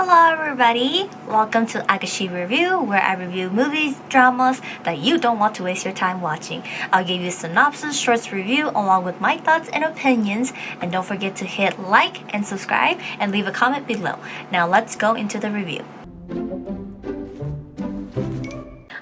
Hello everybody! Welcome to Agashe Review, where I review movies, dramas that you don't want to waste your time watching. I'll give you a synopsis, shorts review along with my thoughts and opinions, and don't forget to hit like and subscribe and leave a comment below. Now let's go into the review.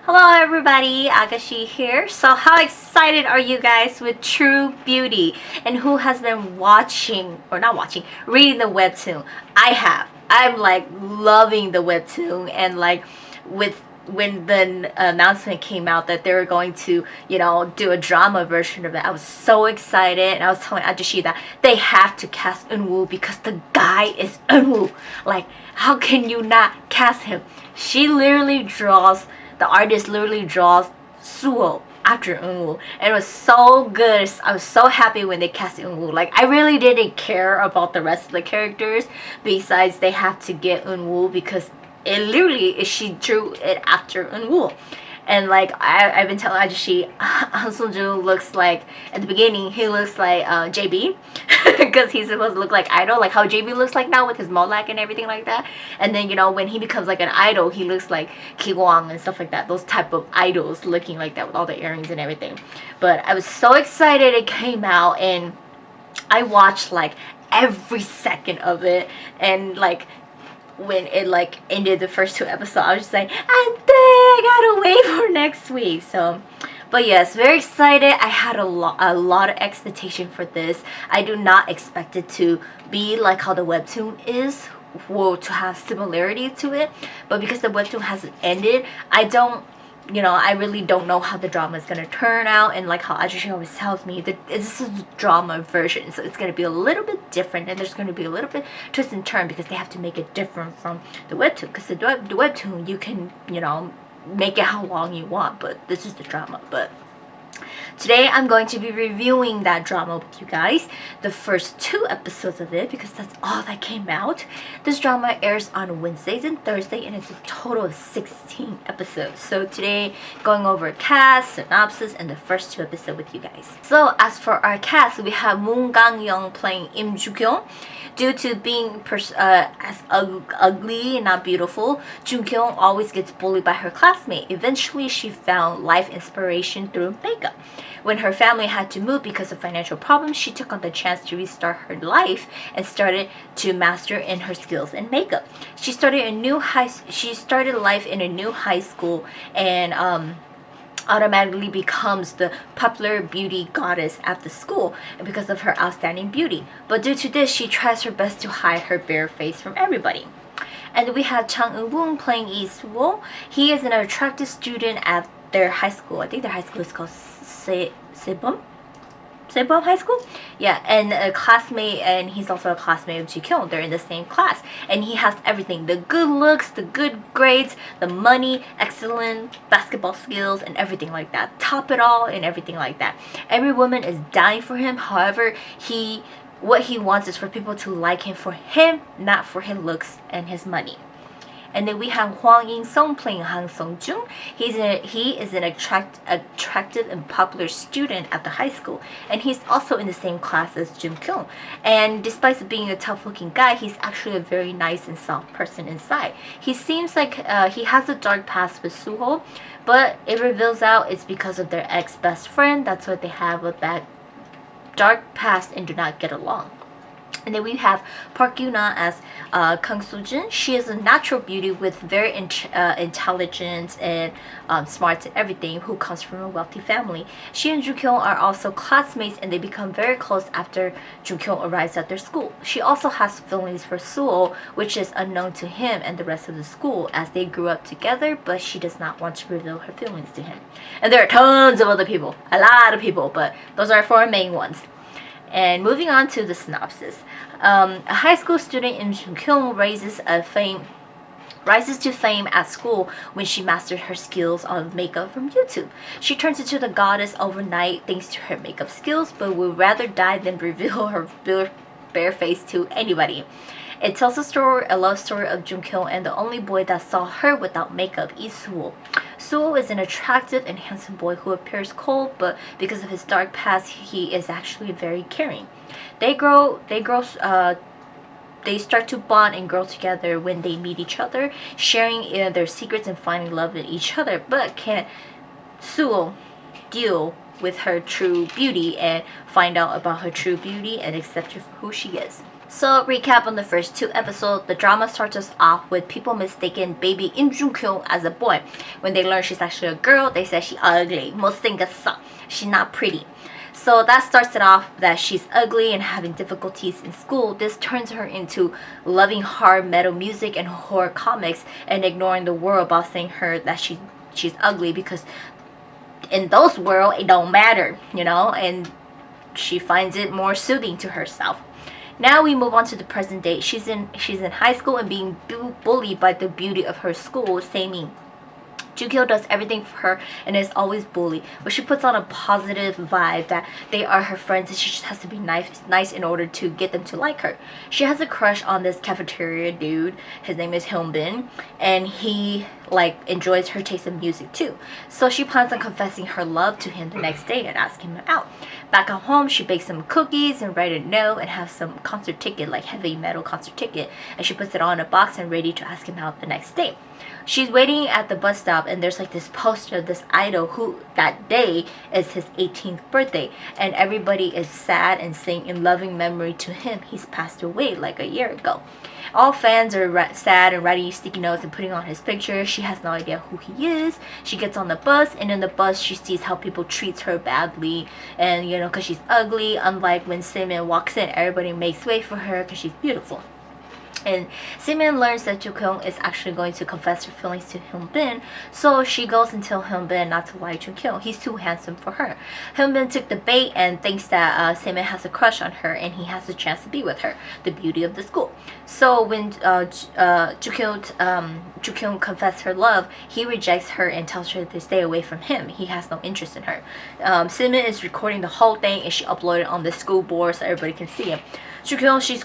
Hello everybody, Agashe here. So how excited are you guys with True Beauty? And who has been reading the webtoon? I have. I'm like loving the webtoon, and like when the announcement came out that they were going to, do a drama version of it, I was so excited, and I was telling Agashe that they have to cast Eunwoo because the guy is Eunwoo. Like, how can you not cast him? The artist literally draws Suho after Eunwoo, and it was so good. I was so happy when they cast Eunwoo. Like, I really didn't care about the rest of the characters besides they have to get Eunwoo because she drew it after Eunwoo. And like I've been telling Agashe, Han Sung-joon looks like, at the beginning he looks like JB because he's supposed to look like Idol, like how JB looks like now with his molak and everything like that. And then when he becomes like an idol, he looks like KYUNG and stuff like that, those type of idols looking like that with all the earrings and everything. But I was so excited it came out, and I watched like every second of it, and like when it like ended the first 2 episodes, I was just like, I gotta wait for next week. So, but yes, very excited. I had a lot of expectation for this. I do not expect it to be like how the webtoon is, or to have similarity to it. But because the webtoon hasn't ended, I really don't know how the drama is going to turn out. And like how Agashe always tells me, that this is a drama version, so it's going to be a little bit different, and there's going to be a little bit twist and turn because they have to make it different from the webtoon. Because the webtoon, you can make it how long you want, but this is the drama. But today I'm going to be reviewing that drama with you guys, the first 2 episodes of it, because that's all that came out. This drama airs on Wednesdays and Thursday, and it's a total of 16 episodes. So today, going over cast, synopsis, and the first 2 episodes with you guys. So as for our cast, we have Moon Gang-young playing Im Joo-kyung. Due to being as ugly and not beautiful, Jung-kyung always gets bullied by her classmate. Eventually, she found life inspiration through makeup. When her family had to move because of financial problems, she took on the chance to restart her life and started to master in her skills in makeup. She started life in a new high school, and automatically becomes the popular beauty goddess at the school because of her outstanding beauty. But due to this, she tries her best to hide her bare face from everybody. And we have Chang Eun-woong playing Lee Suho. He is an attractive student at their high school. I think their high school is called Sebum High School? Yeah, and a classmate, and he's also a classmate of Ji-kyung. They're in the same class, and he has everything: the good looks, the good grades, the money, excellent basketball skills, and everything like that. Top it all and everything like that. Every woman is dying for him. However, what he wants is for people to like him for him, not for his looks and his money. And then we have Hwang In-sung playing Han Sung-joon. He is an attractive and popular student at the high school, and he's also in the same class as Jung-kyung. And despite being a tough-looking guy, he's actually a very nice and soft person inside. He seems like he has a dark past with Suho, but it reveals out it's because of their ex-best friend. That's what they have with that dark past and do not get along. And then we have Park Yoo-na as Kang Soo-jin. She is a natural beauty with very intelligent and smart and everything, who comes from a wealthy family. She and Joo-kyung are also classmates, and they become very close after Joo-kyung arrives at their school. She also has feelings for Suho, which is unknown to him and the rest of the school, as they grew up together, but she does not want to reveal her feelings to him. And there are tons of other people, a lot of people, but those are 4 main ones. And moving on to the synopsis. A high school student in Jung-kyung rises to fame at school when she mastered her skills on makeup from YouTube. She turns into the goddess overnight thanks to her makeup skills, but would rather die than reveal her bare face to anybody. It tells a love story of Jung-kyung and the only boy that saw her without makeup, Lee Suho. Suho is an attractive and handsome boy who appears cold, but because of his dark past, he is actually very caring. They grow they start to bond and grow together when they meet each other, sharing their secrets and finding love in each other. But can Suo deal with her true beauty and find out about her true beauty and accept her for who she is? So recap on the first 2 episodes, the drama starts us off with people mistaking baby Im Jung-kyung as a boy. When they learn she's actually a girl, they say she's ugly. She's not pretty. So that starts it off that she's ugly and having difficulties in school. This turns her into loving hard metal music and horror comics and ignoring the world about saying her that she's ugly, because in those world it don't matter, you know, and she finds it more soothing to herself. Now we move on to the present day. She's in high school and being bullied by the beauty of her school, Saemin. Jukyo does everything for her and is always bullied, but she puts on a positive vibe that they are her friends and she just has to be nice in order to get them to like her. She has a crush on this cafeteria dude. His name is Hyunbin, and he enjoys her taste in music too. So she plans on confessing her love to him the next day and asking him out. Back at home, she bakes some cookies and write a note and have some concert ticket, like heavy metal concert ticket, and she puts it all in a box and ready to ask him out the next day. She's waiting at the bus stop and there's this poster of this idol who that day is his 18th birthday, and everybody is sad and saying in loving memory to him he's passed away like a year ago. All fans are sad and writing sticky notes and putting on his picture. She has no idea who he is. She gets on the bus, and in the bus she sees how people treat her badly, and because she's ugly, unlike when Semin walks in, everybody makes way for her because she's beautiful. And Semin learns that Jukyoung is actually going to confess her feelings to Hyunbin, so she goes and tells Hyunbin not to like Jukyoung. He's too handsome for her. Hyunbin took the bait and thinks that Semin has a crush on her and he has a chance to be with her, the beauty of the school. So when Jukyoung confesses her love, he rejects her and tells her to stay away from him. He has no interest in her. Semin is recording the whole thing and she uploaded it on the school board so everybody can see it. Jukyoung, she's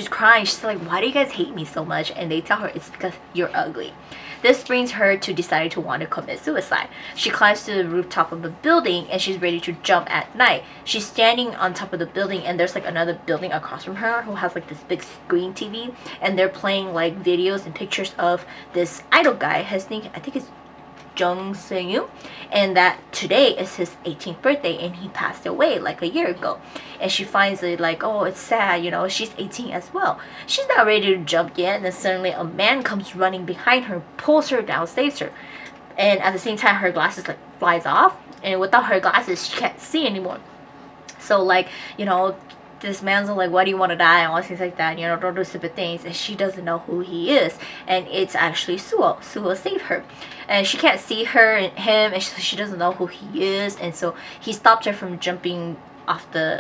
crying. She's like, why do you guys hate me so much? And they tell her it's because you're ugly. This brings her to deciding to want to commit suicide. She climbs to the rooftop of the building and she's ready to jump at night. She's standing on top of the building and there's another building across from her who has this big screen TV, and they're playing videos and pictures of this idol guy. His name, I think, is Jung Seung-yu, and that today is his 18th birthday and he passed away a year ago. And she finds it oh, it's sad, she's 18 as well. She's not ready to jump yet, and then suddenly a man comes running behind her, pulls her down, saves her, and at the same time her glasses flies off, and without her glasses she can't see anymore. So this man's like, why do you want to die, and all things like that, don't do stupid things, and she doesn't know who he is, and it's actually Suo. Suo saved her, and she can't see him, and she doesn't know who he is, and so he stopped her from jumping off the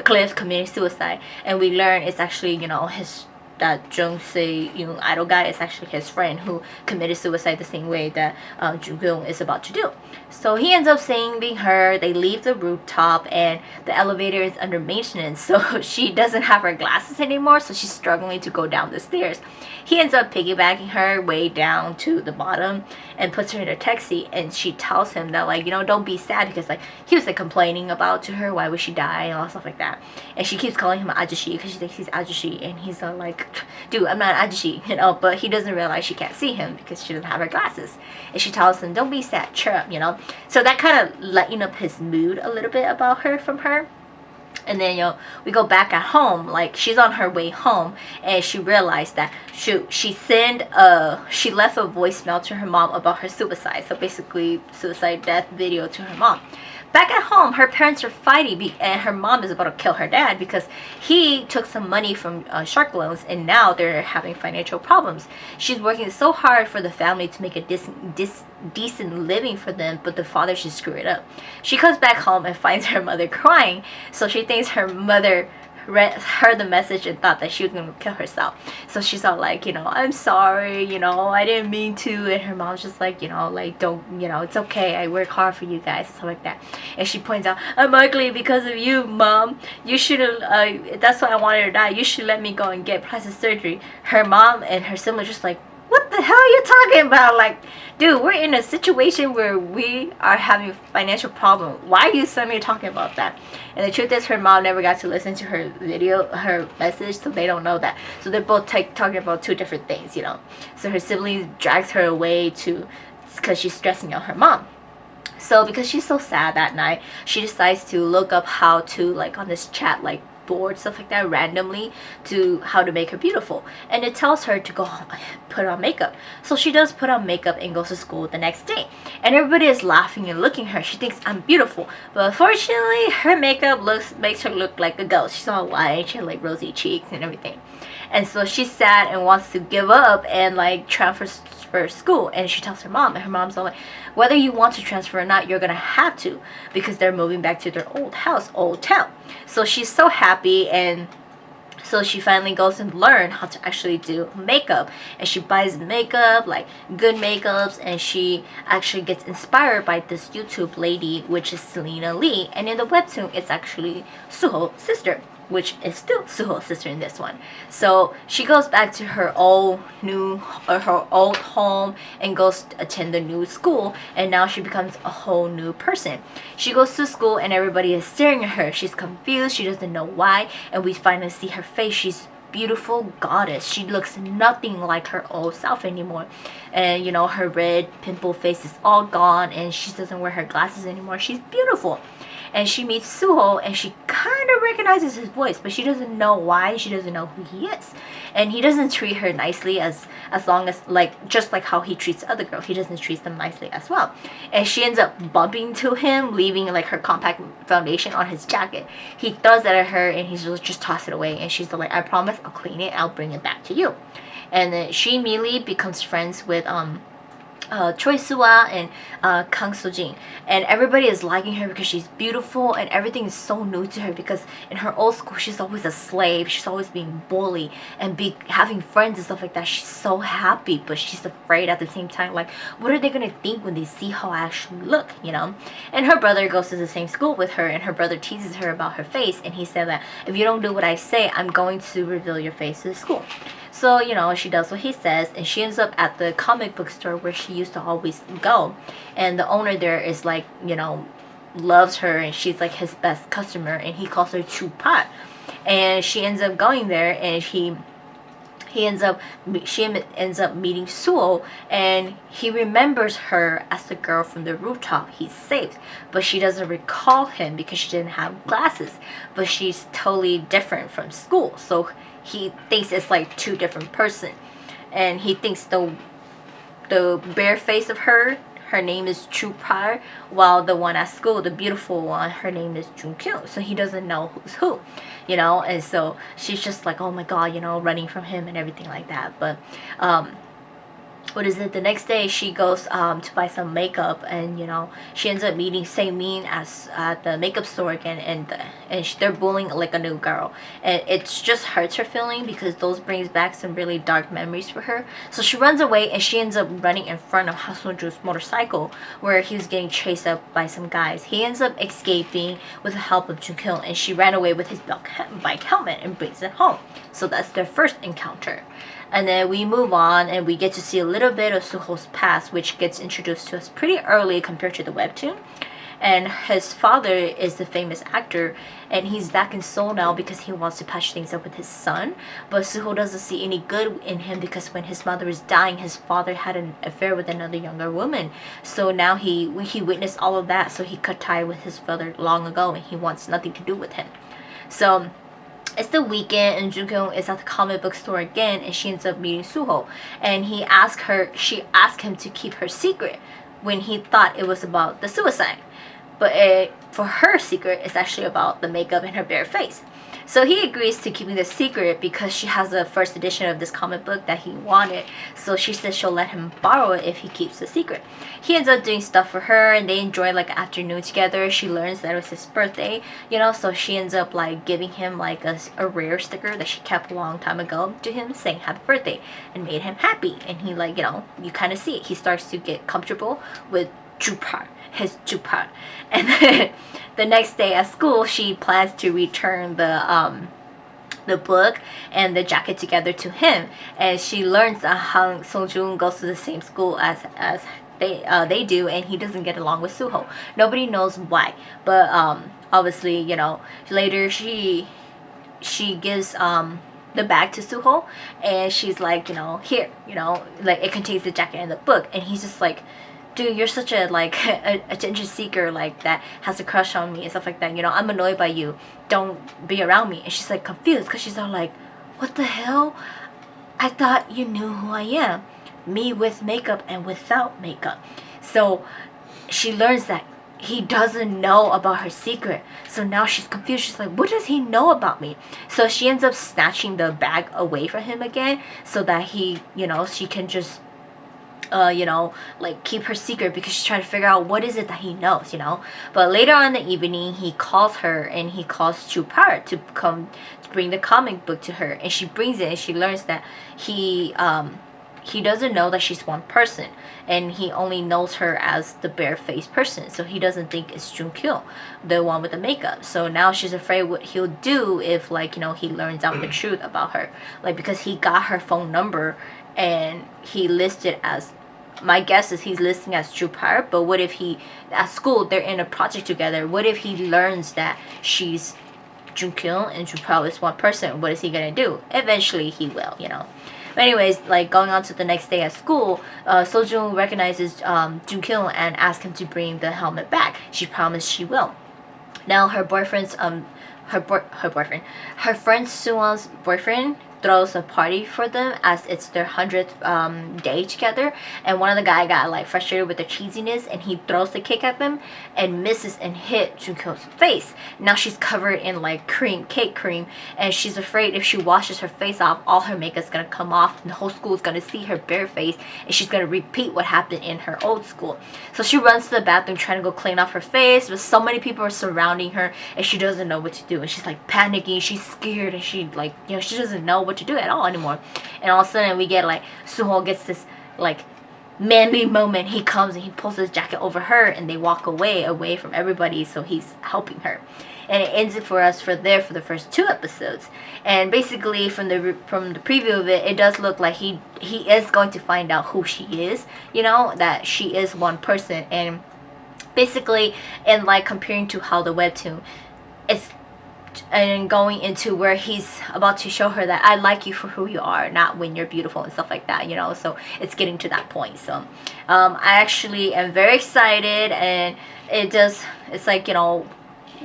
cliff, committing suicide. And we learn it's actually that Jung Se-young idol guy is actually his friend who committed suicide the same way that Jukyoung is about to do. So he ends up saving her. They leave the rooftop and the elevator is under maintenance, so she doesn't have her glasses anymore, so she's struggling to go down the stairs. He ends up piggybacking her way down to the bottom and puts her in a taxi, and she tells him that don't be sad, because he was complaining about to her why would she die and all stuff like that, and she keeps calling him Agashe because she thinks he's Agashe, and he's dude, I'm not Agashe, but he doesn't realize she can't see him because she doesn't have her glasses. And she tells him, don't be sad, cheer up, so that kind of lightened up his mood a little bit about her from her. And then we go back at home, she's on her way home and she realized that she left a voicemail to her mom about her suicide, so basically suicide death video to her mom. Back at home, her parents are fighting and her mom is about to kill her dad because he took some money from shark loans, and now they're having financial problems. She's working so hard for the family to make a decent living for them, but the father should screw it up. She comes back home and finds her mother crying, so she thinks her mother heard the message and thought that she was gonna kill herself. So she's all I'm sorry, I didn't mean to, and her mom's just don't, it's okay, I work hard for you guys, and stuff like that. And she points out, I'm ugly because of you, mom. You should have that's why I wanted to die. You should let me go and get plastic surgery. Her mom and her siblings just what the the hell are you talking about? Like, dude, we're in a situation where we are having financial problem. Why are you suddenly talking about that? And the truth is, her mom never got to listen to her video, her message, so they don't know that. So they're both talking about two different things, you know. So her siblings drags her away because she's stressing out her mom. So because she's so sad that night, she decides to look up how to, like, on this chat, like, board, stuff like that, randomly, to how to make her beautiful. And it tells her to go put on makeup. So she does put on makeup and goes to school the next day. And everybody is laughing and looking at her. She thinks, I'm beautiful. But unfortunately, her makeup makes her look like a ghost. She's all white, she had like rosy cheeks and everything. And so she's sad and wants to give up and like transfer school. And she tells her mom, and her mom's all like, whether you want to transfer or not, you're gonna have to, because they're moving back to their old house, old town. So she's so happy, and so she finally goes and learn how to actually do makeup, and she buys makeup, like good makeups, and she actually gets inspired by this YouTube lady, which is Selena Lee, and in the webtoon it's actually Suho's sister, which is still Suho's sister in this one. So she goes back to her old home and goes to attend the new school, and now she becomes a whole new person. She goes to school and everybody is staring at her. She's confused, she doesn't know why, and we finally see her face. She's beautiful goddess. She looks nothing like her old self anymore, and you know, her red pimple face is all gone, and she doesn't wear her glasses anymore. She's beautiful. And she meets Suho, and she kind of recognizes his voice, but she doesn't know why. She doesn't know who he is, and he doesn't treat her nicely as long as, like, just like how he treats other girls. He doesn't treat them nicely as well. And she ends up bumping to him, leaving like her compact foundation on his jacket. He throws it at her, and he's just toss it away. And she's like, I promise I'll clean it. I'll bring it back to you. And then she immediately becomes friends with Choi Soo-ah and Kang So-jin, and everybody is liking her because she's beautiful, and everything is so new to her, because in her old school she's always a slave, she's always being bullied and having friends and stuff like that. She's so happy, but she's afraid at the same time, like, what are they gonna think when they see how I actually look, you know? And her brother goes to the same school with her, and her brother teases her about her face, and he said that if you don't do what I say, I'm going to reveal your face to the school. So, you know, she does what he says, and she ends up at the comic book store where she used to always go. And the owner there is like, you know, loves her, and she's like his best customer, and he calls her Chupat. And she ends up going there, and she ends up meeting Suho, and he remembers her as the girl from the rooftop he saved, but she doesn't recall him because she didn't have glasses. But she's totally different from school, so he thinks it's like two different person, and he thinks the bare face of her name is Chupar, while the one at school, the beautiful one, her name is Junkyung. So he doesn't know who's who, you know. And so she's just like, oh my god, you know, running from him and everything like that. But what is it, the next day she goes to buy some makeup, and you know, she ends up meeting Seimin at the makeup store again, and they're bullying like a new girl, and it just hurts her feeling because those brings back some really dark memories for her. So she runs away, and she ends up running in front of Hasunju's motorcycle, where he was getting chased up by some guys. He ends up escaping with the help of Junkyung, and she ran away with his bike helmet and brings it home. So that's their first encounter. And then we move on, and we get to see a little bit of Suho's past, which gets introduced to us pretty early compared to the webtoon. And his father is the famous actor, and he's back in Seoul now because he wants to patch things up with his son. But Suho doesn't see any good in him because when his mother was dying, his father had an affair with another younger woman. So now he witnessed all of that, so he cut tie with his father long ago, and he wants nothing to do with him. So it's the weekend, and Junkyung is at the comic book store again, and she ends up meeting Suho, and she asked him to keep her secret when he thought it was about the suicide, but for her secret, it's actually about the makeup and her bare face. So he agrees to keeping the secret because she has the first edition of this comic book that he wanted. So she says she'll let him borrow it if he keeps the secret. He ends up doing stuff for her, and they enjoy like an afternoon together. She learns that it was his birthday, you know, so she ends up like giving him like a rare sticker that she kept a long time ago to him, saying happy birthday, and made him happy. And he, like, you know, you kind of see it. He starts to get comfortable with his Jupar. And then the next day at school, she plans to return the the book and the jacket together to him, and she learns that Han Sung-joon goes to the same school as they do, and he doesn't get along with Suho. Nobody knows why, but obviously, you know, later she gives the bag to Suho, and she's like, you know, here, you know, like it contains the jacket and the book, and he's just like, dude, you're such a like attention seeker like that has a crush on me and stuff like that, you know, I'm annoyed by you, don't be around me. And she's like confused because she's all like, what the hell, I thought you knew who I am, me with makeup and without makeup. So she learns that he doesn't know about her secret, so now she's confused. She's like, what does he know about me? So she ends up snatching the bag away from him again so that he, you know, she can just you know, like keep her secret, because she's trying to figure out what is it that he knows, you know. But later on in the evening, he calls her, and he calls Chu Par to come to bring the comic book to her, and she brings it, and she learns that he doesn't know that she's one person, and he only knows her as the bare-faced person, so he doesn't think it's Jung-kyung, the one with the makeup. So now she's afraid what he'll do if, like, you know, he learns out the truth about her, like, because he got her phone number and he listed as, my guess is he's listing as Chupar, but what if he, at school, they're in a project together, what if he learns that she's Jung-kyung and Chupar is one person? What is he gonna do? Eventually he will, you know. But anyways, like, going on to the next day at school, Sojung recognizes Jung-kyung and asks him to bring the helmet back. She promised she will. Now her boyfriend's her friend Suwon's boyfriend throws a party for them as it's their 100th day together, and one of the guy got like frustrated with the cheesiness, and he throws the cake at them and misses and hit Jungkook's face. Now she's covered in like cake cream, and she's afraid if she washes her face off, all her makeup's gonna come off and the whole school is gonna see her bare face, and she's gonna repeat what happened in her old school. So she runs to the bathroom trying to go clean off her face, but so many people are surrounding her and she doesn't know what to do, and she's like panicking, she's scared, and she, like, you know, she doesn't know what to do at all anymore. And all of a sudden we get like Suho gets this like manly moment. He comes and he pulls his jacket over her, and they walk away from everybody, so he's helping her. And it ends it for us for the first 2 episodes. And basically from the preview of it, it does look like he is going to find out who she is, you know, that she is one person. And basically, and like comparing to how the webtoon, it's and going into where he's about to show her that I like you for who you are, not when you're beautiful and stuff like that, you know. So it's getting to that point. So I actually am very excited, and it's like, you know,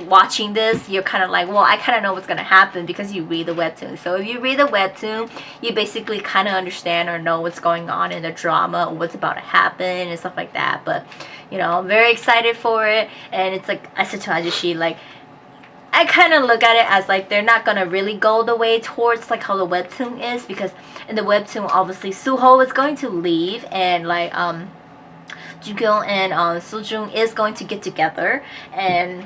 watching this, you're kind of like, well, I kind of know what's gonna happen because you read the webtoon. So if you read the webtoon, you basically kind of understand or know what's going on in the drama, or what's about to happen and stuff like that. But, you know, I'm very excited for it. And it's like I said to Agashe, like, I kind of look at it as like they're not gonna really go the way towards like how the webtoon is, because in the webtoon, obviously Suho is going to leave, and like Jungkook and Sojung is going to get together, and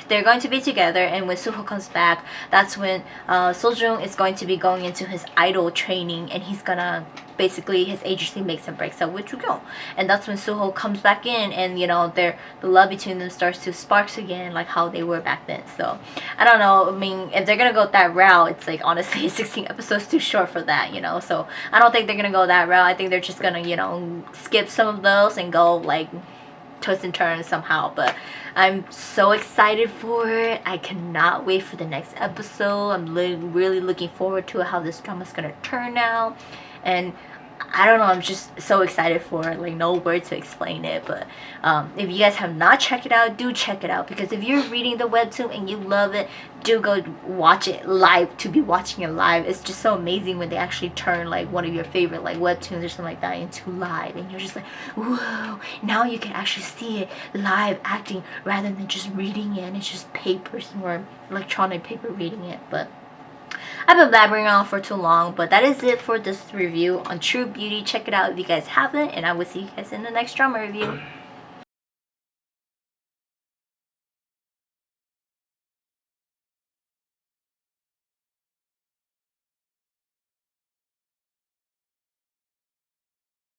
they're going to be together. And when Suho comes back, that's when Sojung is going to be going into his idol training, and he's gonna basically, his agency makes him break up with Jungkook, and that's when Suho comes back in, and you know, the love between them starts to sparks again, like how they were back then. So I don't know, I mean, if they're gonna go that route, it's like honestly 16 episodes too short for that, you know. So I don't think they're gonna go that route. I think they're just gonna, you know, skip some of those and go like twists and turns somehow. But I'm so excited for it. I cannot wait for the next episode. I'm really looking forward to how this drama is gonna turn out. And I don't know, I'm just so excited for it, like no words to explain it. But if you guys have not checked it out, do check it out, because if you're reading the webtoon and you love it, do go watch it live. To be watching it live, it's just so amazing when they actually turn like one of your favorite like webtoons or something like that into live, and you're just like, whoa, now you can actually see it live acting rather than just reading it, and it's just papers or electronic paper reading it. But I've been blabbering on for too long, but that is it for this review on True Beauty. Check it out if you guys haven't, and I will see you guys in the next drama review.